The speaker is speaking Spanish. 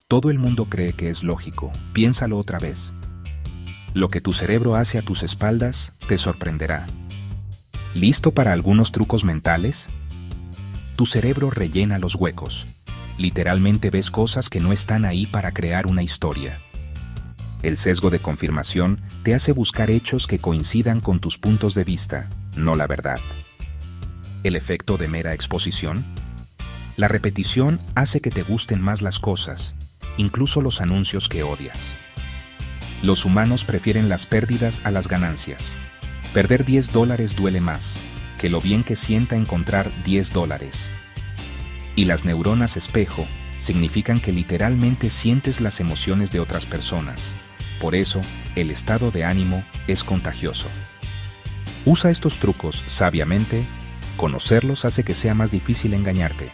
Todo el mundo cree que es lógico, piénsalo otra vez. Lo que tu cerebro hace a tus espaldas te sorprenderá. ¿Listo para algunos trucos mentales? Tu cerebro rellena los huecos. Literalmente ves cosas que no están ahí para crear una historia. El sesgo de confirmación te hace buscar hechos que coincidan con tus puntos de vista, no la verdad. ¿El efecto de mera exposición? La repetición hace que te gusten más las cosas, incluso los anuncios que odias. Los humanos prefieren las pérdidas a las ganancias. Perder $10 duele más que lo bien que sienta encontrar $10. Y las neuronas espejo significan que literalmente sientes las emociones de otras personas. Por eso, el estado de ánimo es contagioso. Usa estos trucos sabiamente. Conocerlos hace que sea más difícil engañarte.